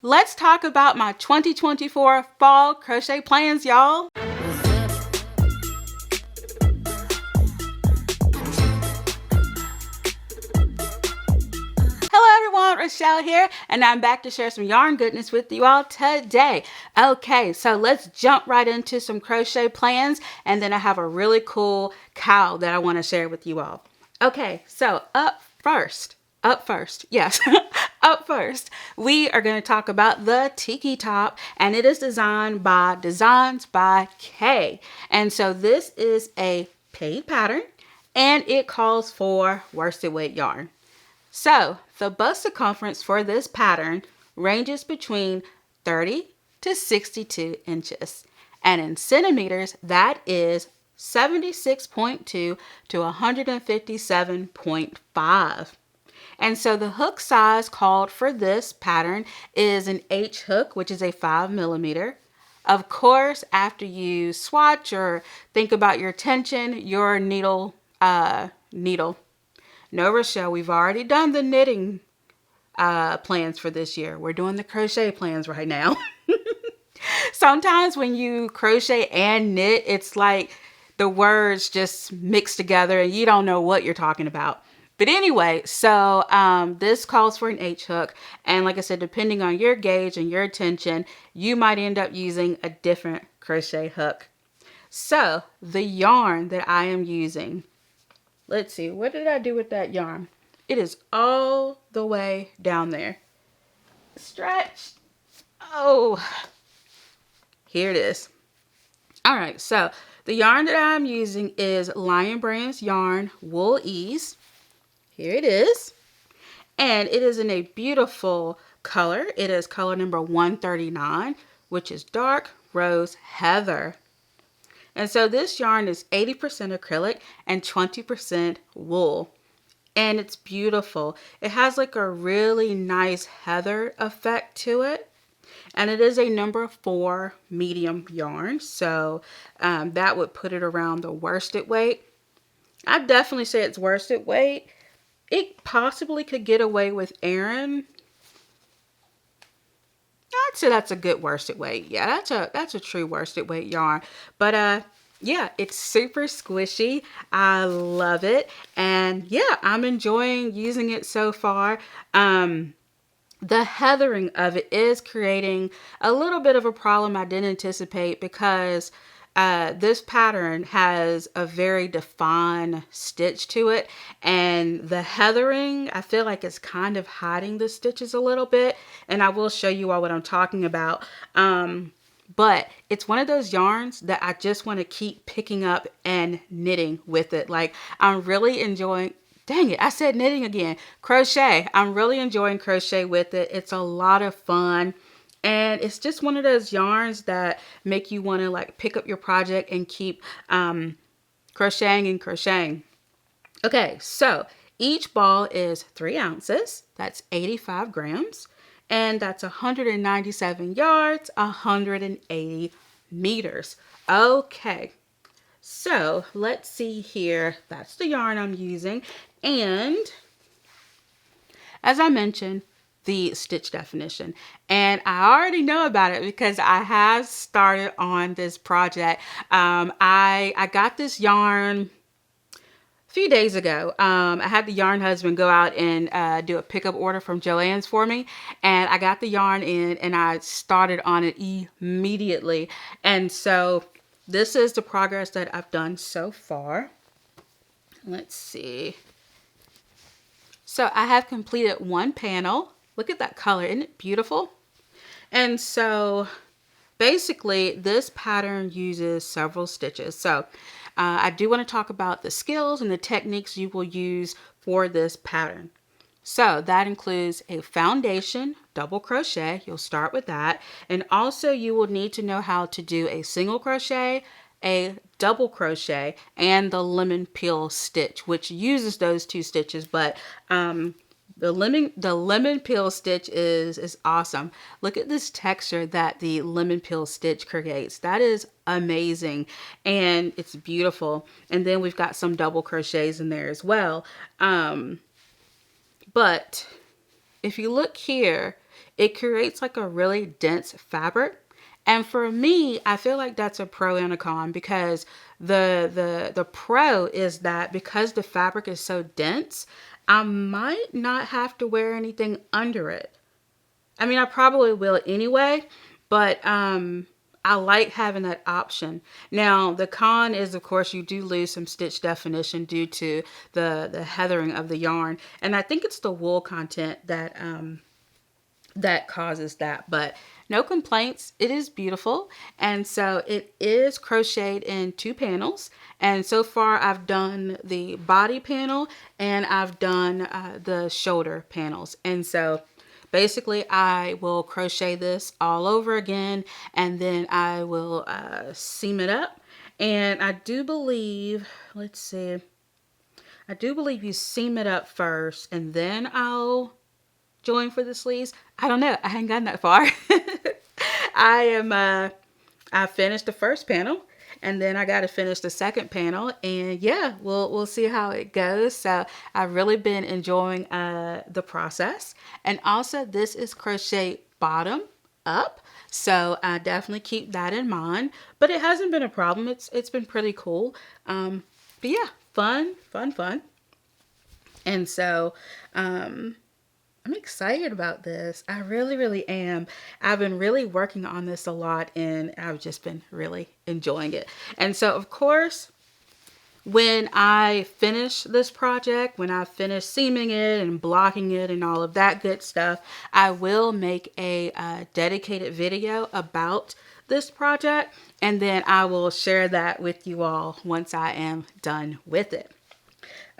Let's talk about my 2024 fall crochet plans, y'all. Hello everyone, Rochelle here, and I'm back to share some yarn goodness with you all today. Okay, so let's jump right into some crochet plans, and then I have a really cool cowl that I want to share with you all. Okay, so up first, yes, up first, we are going to talk about the Tiki Top, and it is designed by Designs by K. And so this is a paid pattern, and it calls for worsted weight yarn. So the bust circumference for this pattern ranges between 30 to 62 inches. And in centimeters, that is 76.2 to 157.5. And so the hook size called for this pattern is an H hook, which is a 5mm. Of course, after you swatch or think about your tension, your needle. No, Rochelle, we've already done the knitting plans for this year. We're doing the crochet plans right now. Sometimes when you crochet and knit, it's like the words just mix together and you don't know what you're talking about. But anyway, so this calls for an H hook. And like I said, depending on your gauge and your tension, you might end up using a different crochet hook. So the yarn that I am using, let's see, what did I do with that yarn? It is all the way down there. Stretch. Oh, here it is. All right, so the yarn that I'm using is Lion Brand's yarn Wool Ease. Here it is. And it is in a beautiful color. It is color number 139, which is dark rose heather. And so this yarn is 80% acrylic and 20% wool. And it's beautiful. It has like a really nice heather effect to it. And it is a number 4 medium yarn. So that would put it around the worsted weight. I definitely say it's worsted weight. It possibly could get away with Aran. I'd say that's a good worsted weight. Yeah, that's a true worsted weight yarn. But yeah, it's super squishy. I love it. And yeah, I'm enjoying using it so far. The heathering of it is creating a little bit of a problem I didn't anticipate because this pattern has a very defined stitch to it, and the heathering, I feel like it's kind of hiding the stitches a little bit, and I will show you all what I'm talking about. But it's one of those yarns that I just want to keep picking up and knitting with it. Like, I'm really enjoying, dang it, I said knitting again. Crochet. I'm really enjoying crochet with it. It's a lot of fun. And it's just one of those yarns that make you want to like pick up your project and keep crocheting and crocheting. Okay, so each ball is 3 ounces. That's 85 grams. And that's 197 yards, 180 meters. Okay, so let's see here. That's the yarn I'm using. And as I mentioned, the stitch definition, and I already know about it because I have started on this project. I got this yarn a few days ago. I had the yarn husband go out and do a pickup order from Joann's for me, and I got the yarn in and I started on it immediately. And so this is the progress that I've done so far. Let's see. So I have completed 1 panel. Look at that color, isn't it beautiful? And so basically this pattern uses several stitches. So I do want to talk about the skills and the techniques you will use for this pattern. So that includes a foundation double crochet. You'll start with that. And also you will need to know how to do a single crochet, a double crochet, and the lemon peel stitch, which uses those 2 stitches, but the lemon peel stitch is awesome. Look at this texture that the lemon peel stitch creates. That is amazing, and it's beautiful. And then we've got some double crochets in there as well. But if you look here, it creates like a really dense fabric. And for me, I feel like that's a pro and a con, because the pro is that because the fabric is so dense, I might not have to wear anything under it. I mean, I probably will anyway, but I like having that option. Now, the con is, of course, you do lose some stitch definition due to the heathering of the yarn, and I think it's the wool content that that causes that. But no complaints. It is beautiful, and so it is crocheted in 2 panels. And so far, I've done the body panel and I've done the shoulder panels, and so basically, I will crochet this all over again, and then I will seam it up. And I do believe, let's see, I do believe you seam it up first, and then I'll join for the sleeves. I don't know. I haven't gotten that far. I finished the first panel, and then I got to finish the second panel, and yeah, we'll see how it goes. So I've really been enjoying the process. And also, this is crochet bottom up, so I definitely keep that in mind. But it hasn't been a problem. It's been pretty cool. But yeah, fun. And so I'm excited about this. I really am. I've been really working on this a lot, and I've just been really enjoying it. And so, of course, when I finish this project, when I finish seaming it and blocking it and all of that good stuff, I will make a dedicated video about this project, and then I will share that with you all once I am done with it.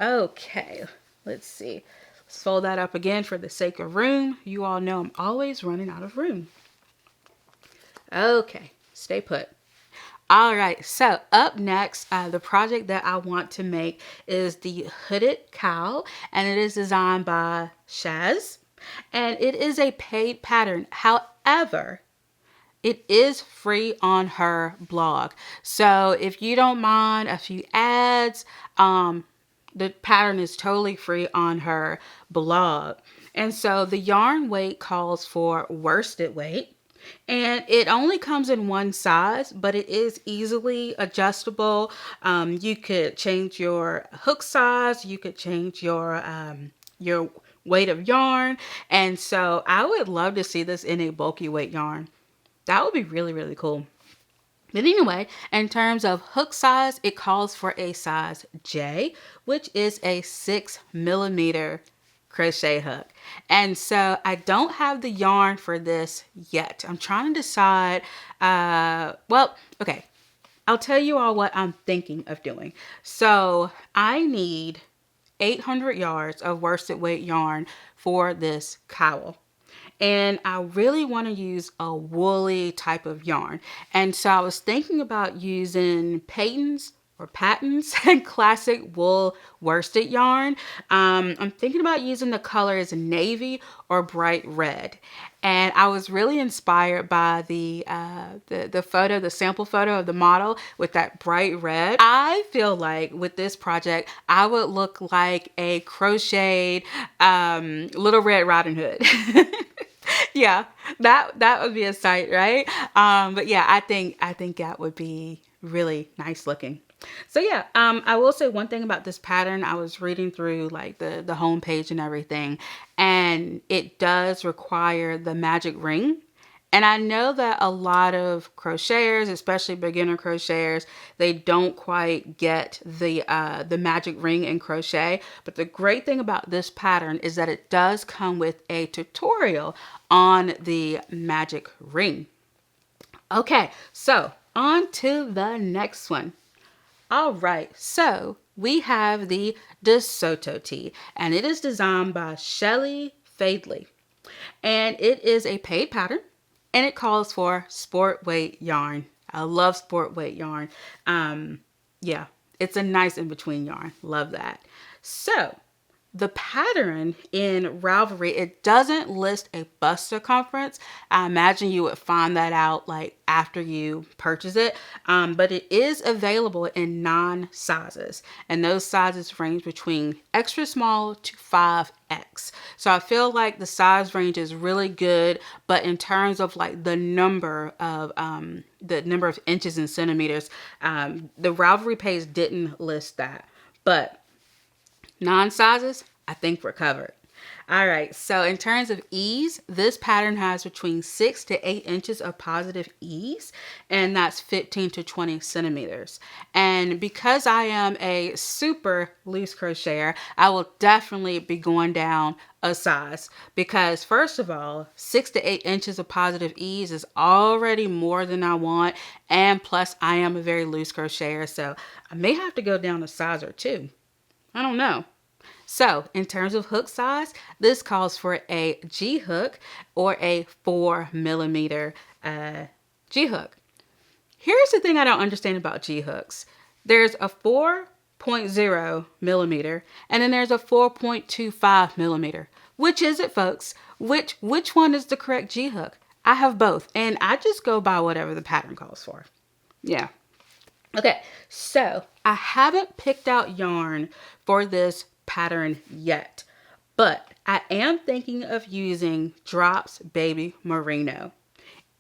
Okay, let's see. Let's fold that up again for the sake of room. You all know I'm always running out of room. Okay, stay put. All right, so up next, the project that I want to make is the hooded cowl, and it is designed by Shaz, and it is a paid pattern. However, it is free on her blog. So if you don't mind a few ads, the pattern is totally free on her blog. And so the yarn weight calls for worsted weight. And it only comes in one size, but it is easily adjustable. You could change your hook size. You could change your weight of yarn. And so I would love to see this in a bulky weight yarn. That would be really cool. But anyway, in terms of hook size, it calls for a size J, which is a 6mm crochet hook. And so I don't have the yarn for this yet. I'm trying to decide, well, okay, I'll tell you all what I'm thinking of doing. So I need 800 yards of worsted weight yarn for this cowl. And I really want to use a woolly type of yarn. And so I was thinking about using Patons and classic wool worsted yarn. I'm thinking about using the colors navy or bright red. And I was really inspired by the photo, the sample photo of the model with that bright red. I feel like with this project, I would look like a crocheted Little Red Riding Hood. Yeah, that would be a sight, right? But yeah, I think that would be really nice looking. So yeah, I will say one thing about this pattern. I was reading through like the homepage and everything, and it does require the magic ring. And I know that a lot of crocheters, especially beginner crocheters, they don't quite get the magic ring in crochet. But the great thing about this pattern is that it does come with a tutorial on the magic ring. Okay, so on to the next one. All right, so we have the DeSoto tee, and it is designed by Shelly Fadley. And it is a paid pattern. And it calls for sport weight yarn. I love sport weight yarn. Yeah, it's a nice in-between yarn. Love that. So the pattern in Ravelry, it doesn't list a bust circumference. I imagine you would find that out like after you purchase it. But it is available in 9 sizes, and those sizes range between extra small to 5X. So I feel like the size range is really good, but in terms of like the number of inches and centimeters, the Ravelry page didn't list that. But 9 sizes, I think we're covered. All right, so in terms of ease, this pattern has between 6 to 8 inches of positive ease, and that's 15 to 20 centimeters. And because I am a super loose crocheter, I will definitely be going down a size, because first of all, 6 to 8 inches of positive ease is already more than I want, and plus I am a very loose crocheter, so I may have to go down a size or two. I don't know. So in terms of hook size, this calls for a G hook or a 4mm G hook. Here's the thing I don't understand about G hooks. There's a 4.0 millimeter, and then there's a 4.25 millimeter. Which is it, folks? Which one is the correct G hook? I have both, and I just go by whatever the pattern calls for. Yeah. Okay, so I haven't picked out yarn for this pattern yet, but I am thinking of using Drops Baby Merino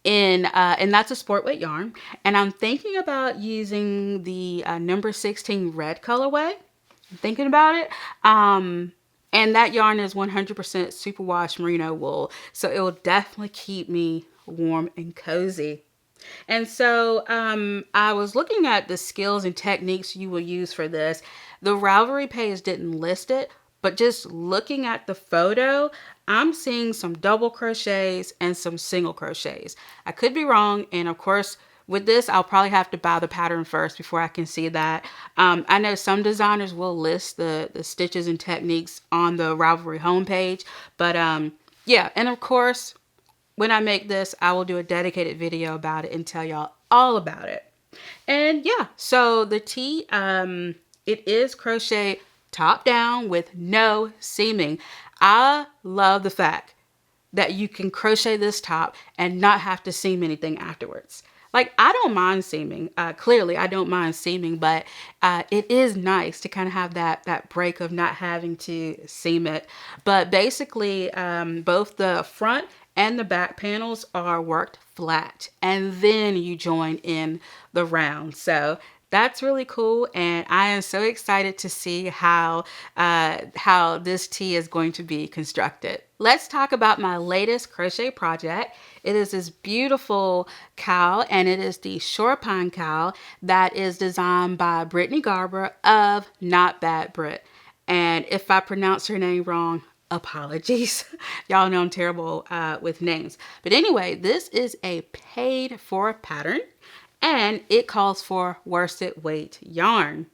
and that's a sport weight yarn, and I'm thinking about using the number 16 red colorway. I'm thinking about it. And that yarn is 100% superwash merino wool, so it will definitely keep me warm and cozy. And so I was looking at the skills and techniques you will use for this. The Ravelry page didn't list it, but just looking at the photo, I'm seeing some double crochets and some single crochets. I could be wrong, and of course, with this, I'll probably have to buy the pattern first before I can see that. I know some designers will list the stitches and techniques on the Ravelry homepage, but yeah, and of course, when I make this, I will do a dedicated video about it and tell y'all all about it. And yeah, so the tee, it is crochet top down with no seaming. I love the fact that you can crochet this top and not have to seam anything afterwards. Like, I don't mind seaming. Clearly, I don't mind seaming, but it is nice to kind of have that break of not having to seam it. But basically, both the front and the back panels are worked flat, and then you join in the round. So that's really cool, and I am so excited to see how this tee is going to be constructed. Let's talk about my latest crochet project. It is this beautiful cowl, and it is the Shore Pine cowl that is designed by Brittany Garber of KnotBadBritt. And if I pronounce her name wrong, apologies. Y'all know I'm terrible with names. But anyway, this is a paid for pattern, and it calls for worsted weight yarn.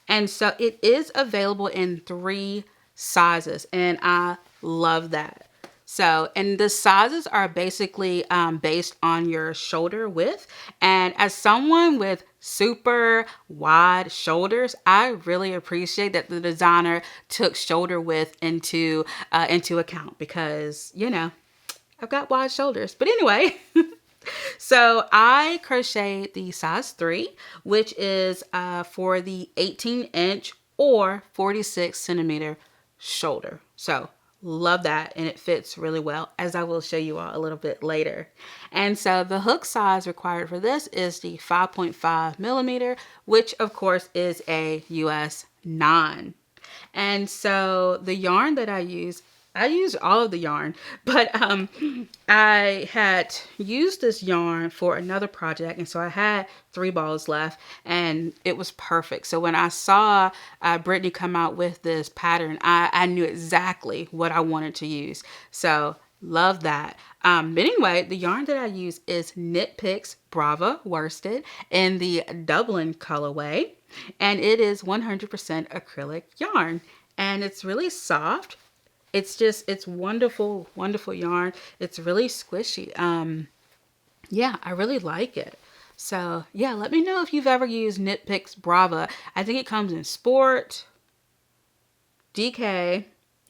And so it is available in 3 sizes, and I love that. So, and the sizes are basically based on your shoulder width. And as someone with super wide shoulders, I really appreciate that the designer took shoulder width into account, because, you know, I've got wide shoulders. But anyway, so I crocheted the size 3, which is for the 18-inch or 46cm shoulder. So love that, and it fits really well, as I will show you all a little bit later. And so the hook size required for this is the 5.5mm, which of course is a US 9. And so the yarn that I use all of the yarn, but I had used this yarn for another project, and so I had 3 balls left, and it was perfect. So when I saw Brittany come out with this pattern, I knew exactly what I wanted to use. So love that. But anyway, the yarn that I use is Knit Picks Brava worsted in the Dublin colorway, and it is 100% acrylic yarn, and it's really soft. It's wonderful, wonderful yarn. It's really squishy. Yeah, I really like it. So yeah, let me know if you've ever used Knit Picks Brava. I think it comes in Sport, DK,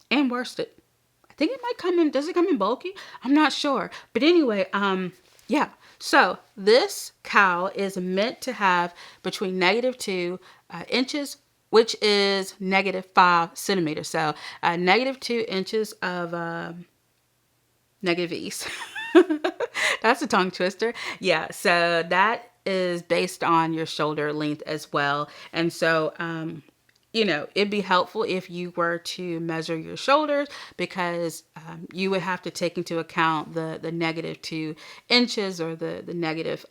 and worsted. I think it might come in, does it come in bulky? I'm not sure. But anyway, yeah. So this cowl is meant to have between -2 inches, which is -5 centimeters. So -2 inches of negative ease. That's a tongue twister. Yeah, so that is based on your shoulder length as well. And so, you know, it'd be helpful if you were to measure your shoulders, because you would have to take into account the -2 inches or the negative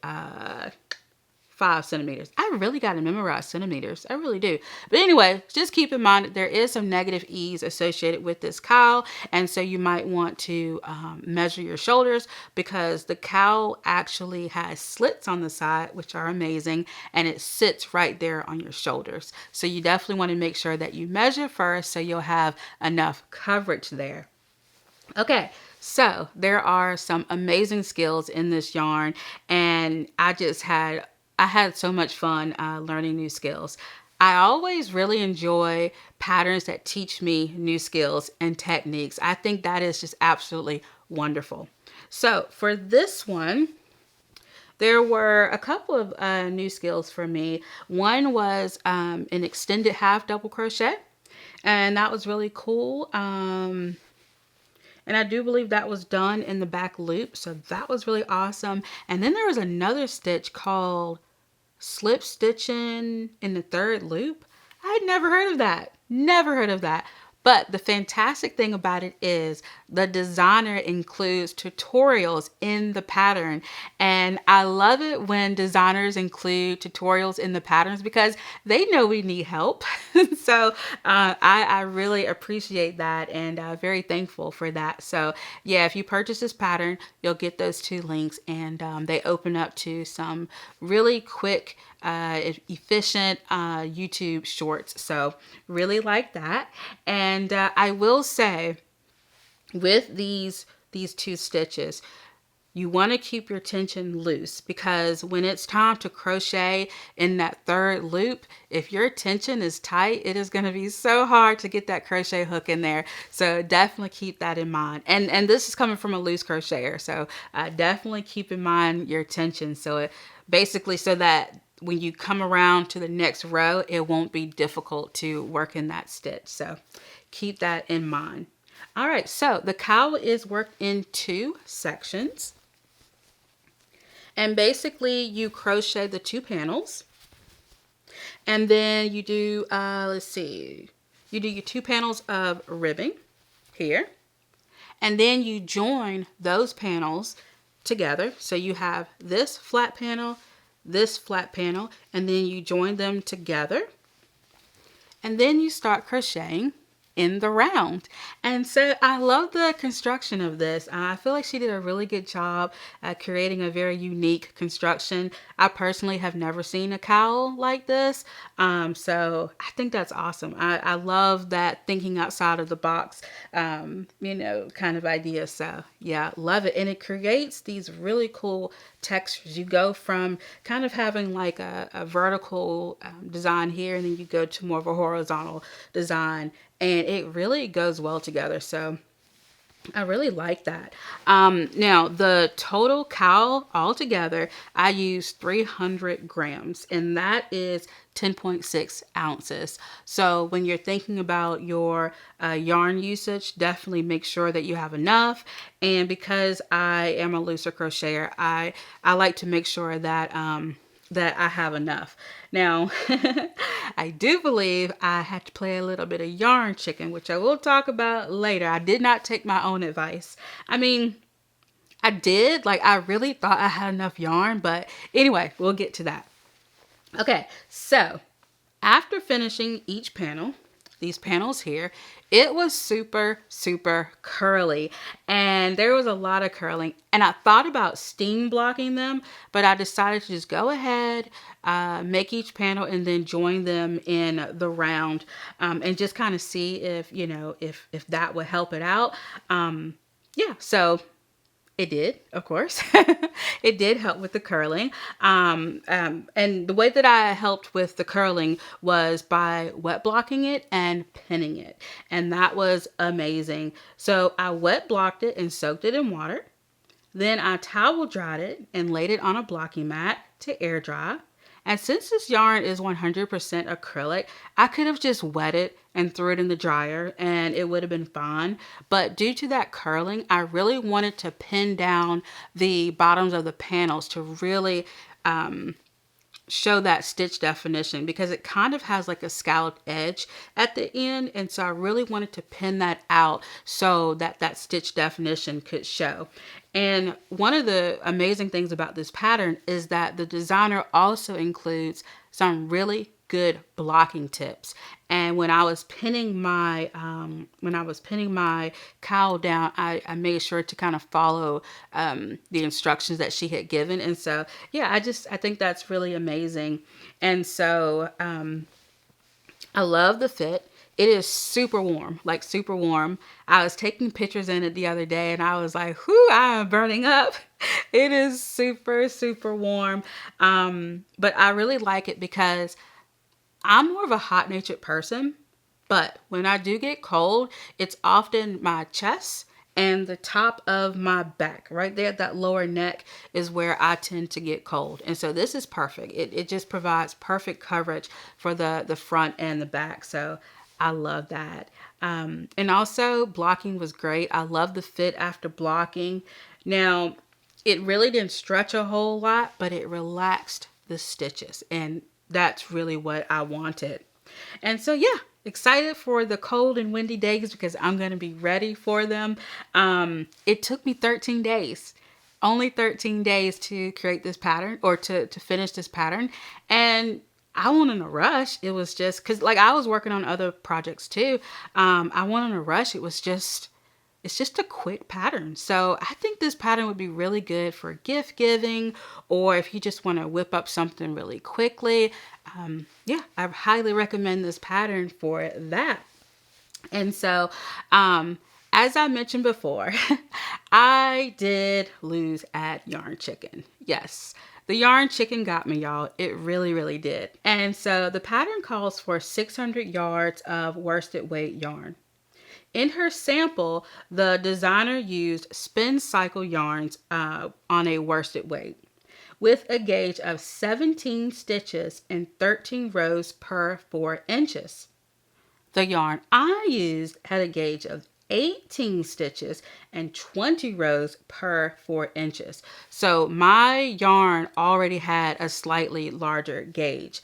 5 centimeters. I really got to memorize centimeters. I really do. But anyway, just keep in mind that there is some negative ease associated with this cowl. And so you might want to measure your shoulders, because the cowl actually has slits on the side, which are amazing. And it sits right there on your shoulders. So you definitely want to make sure that you measure first, so you'll have enough coverage there. Okay, so there are some amazing skills in this yarn, and I had so much fun learning new skills. I always really enjoy patterns that teach me new skills and techniques. I think that is just absolutely wonderful. So for this one, there were a couple of new skills for me. One was an extended half double crochet, and that was really cool. And I do believe that was done in the back loop. So that was really awesome. And then there was another stitch called slip stitching in the third loop. I'd never heard of that. Never heard of that. But the fantastic thing about it is the designer includes tutorials in the pattern. And I love it when designers include tutorials in the patterns, because they know we need help. So I really appreciate that, and very thankful for that. So yeah, if you purchase this pattern, you'll get those 2 links, and they open up to some really quick, efficient YouTube shorts. So really like that. And I will say, with these 2 stitches, you want to keep your tension loose, because when it's time to crochet in that third loop, if your tension is tight, it is going to be so hard to get that crochet hook in there. So definitely keep that in mind. And this is coming from a loose crocheter, so definitely keep in mind your tension. So it basically, so that when you come around to the next row, it won't be difficult to work in that stitch. So keep that in mind. All right, so the cowl is worked in 2 sections. And basically you crochet the 2 panels. And then you do, you do your 2 panels of ribbing here. And then you join those panels together. So you have this flat panel, and then you join them together. And then you start crocheting in the round. And so I love the construction of this. I feel like she did a really good job at creating a very unique construction. I personally have never seen a cowl like this. So I think that's awesome. I love that thinking outside of the box, you know, kind of idea. So yeah, love it. And it creates these really cool textures. You go from kind of having like a vertical design here, and then you go to more of a horizontal design, and it really goes well together. So I really like that. Now the total cowl altogether, I use 300 grams, and that is 10.6 ounces. So when you're thinking about your yarn usage, definitely make sure that you have enough. And because I am a looser crocheter, I like to make sure that that I have enough. Now, I do believe I had to play a little bit of yarn chicken, which I will talk about later. I did not take my own advice. I mean, I did. Like, I really thought I had enough yarn, but anyway, we'll get to that. Okay, so after finishing each panel, these panels here, it was super, super curly, and there was a lot of curling, and I thought about steam blocking them, but I decided to just go ahead, make each panel and then join them in the round, and just kind of see if, you know, if that would help it out. Yeah, so It did, of course. It did help with the curling. And the way that I helped with the curling was by wet blocking it and pinning it. And that was amazing. So I wet blocked it and soaked it in water. Then I towel dried it and laid it on a blocking mat to air dry. And since this yarn is 100% acrylic, I could have just wet it and threw it in the dryer and it would have been fine. But due to that curling, I really wanted to pin down the bottoms of the panels to really show that stitch definition, because it kind of has like a scalloped edge at the end. And so I really wanted to pin that out so that that stitch definition could show. And one of the amazing things about this pattern is that the designer also includes some really good blocking tips. And when I was pinning my cowl down, I made sure to kind of follow the instructions that she had given. And so yeah, I think that's really amazing. And so I love the fit. It is super warm, like super warm. I was taking pictures in it the other day and I was like, whoo, I am burning up. It is super, super warm. But I really like it because I'm more of a hot-natured person. But when I do get cold, it's often my chest and the top of my back. Right there, that lower neck is where I tend to get cold. And so this is perfect. It just provides perfect coverage for the front and the back. So I love that. And also blocking was great. I love the fit after blocking. Now, it really didn't stretch a whole lot, but it relaxed the stitches. And that's really what I wanted. And so, yeah, excited for the cold and windy days because I'm going to be ready for them. It took me 13 days. Only 13 days to create this pattern, or to finish this pattern. And I wasn't in a rush. It was just because, like, I was working on other projects too. I wasn't in a rush. It's just a quick pattern. So I think this pattern would be really good for gift giving, or if you just want to whip up something really quickly. Yeah, I highly recommend this pattern for that. And so, as I mentioned before, I did lose at Yarn Chicken. Yes. The Yarn Chicken got me, y'all. It really, really did. And so the pattern calls for 600 yards of worsted weight yarn. In her sample, the designer used spin cycle yarns on a worsted weight with a gauge of 17 stitches and 13 rows per 4 inches. The yarn I used had a gauge of 18 stitches and 20 rows per 4 inches. So my yarn already had a slightly larger gauge.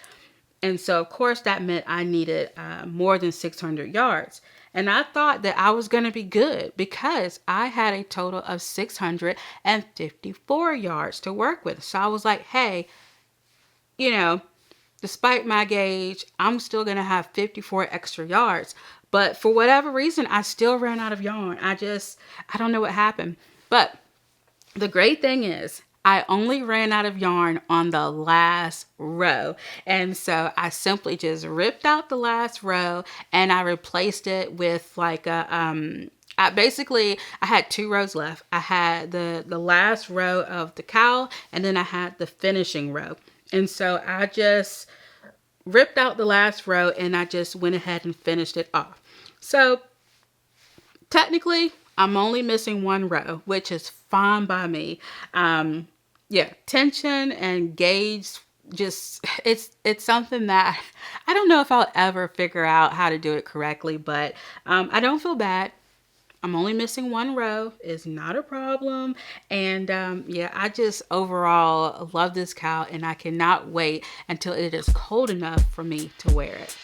And so, of course, that meant I needed more than 600 yards. And I thought that I was going to be good because I had a total of 654 yards to work with. So I was like, hey, despite my gauge, I'm still going to have 54 extra yards. But for whatever reason, I still ran out of yarn. I don't know what happened. But the great thing is, I only ran out of yarn on the last row. And so I simply just ripped out the last row and I replaced it with like I had 2 rows left. I had the last row of the cowl and then I had the finishing row. And so I just ripped out the last row and I just went ahead and finished it off. So technically, I'm only missing 1 row, which is fine by me. Yeah, tension and gauge, just it's something that I don't know if I'll ever figure out how to do it correctly, but I don't feel bad. I'm only missing 1 row. It's not a problem. And yeah, I just overall love this cowl and I cannot wait until it is cold enough for me to wear it.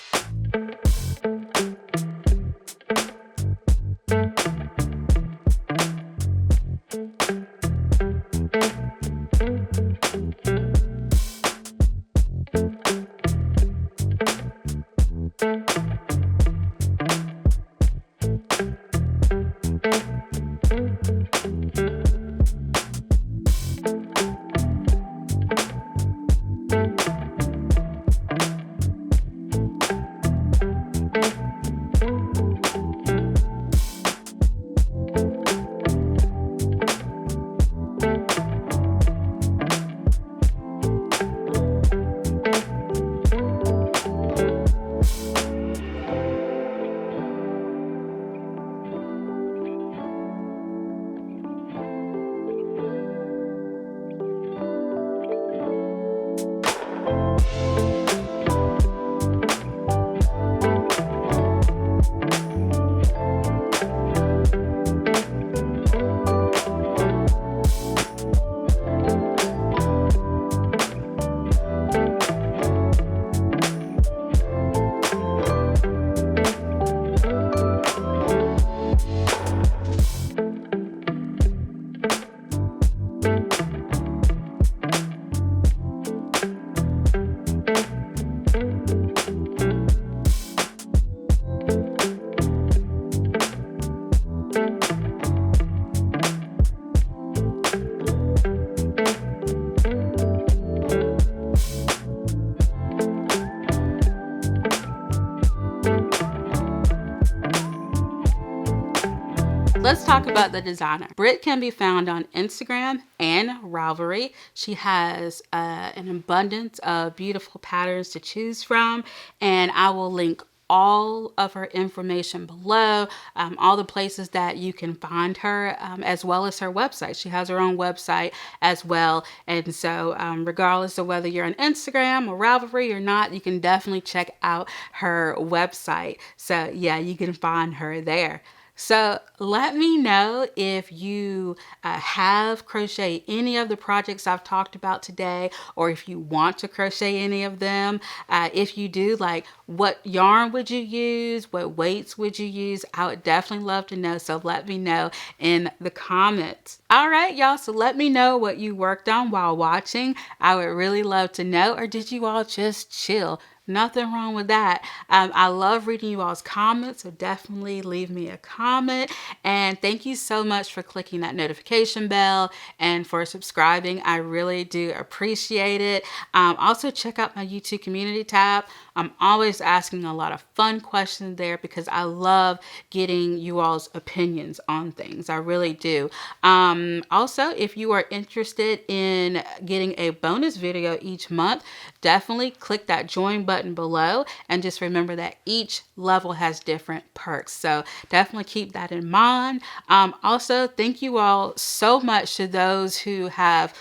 let's talk about the designer. Britt can be found on Instagram and Ravelry. She has an abundance of beautiful patterns to choose from, and I will link all of her information below, all the places that you can find her, as well as her website. She has her own website as well. And so regardless of whether you're on Instagram or Ravelry or not, you can definitely check out her website. So yeah, you can find her there. So let me know if you have crocheted any of the projects I've talked about today, or if you want to crochet any of them. If you do, like, what yarn would you use? What weights would you use? I would definitely love to know. So let me know in the comments. All right, y'all. So let me know what you worked on while watching. I would really love to know. Or did you all just chill? Nothing wrong with that. I love reading you all's comments, so definitely leave me a comment. And thank you so much for clicking that notification bell and for subscribing. I really do appreciate it. Also, check out my YouTube community tab. I'm always asking a lot of fun questions there because I love getting you all's opinions on things. I really do. Also, if you are interested in getting a bonus video each month, definitely click that join button below, and just remember that each level has different perks. So definitely keep that in mind. Also, thank you all so much to those who have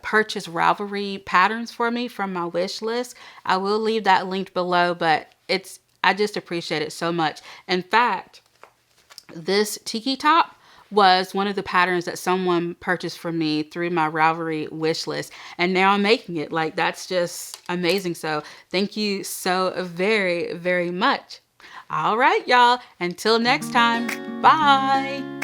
purchased Ravelry patterns for me from my wish list. I will leave that linked below, but I just appreciate it so much. In fact, this tiki top was one of the patterns that someone purchased for me through my Ravelry wish list, and now I'm making it. Like, that's just amazing. So thank you so very, very much. All right, y'all. Until next time. Bye.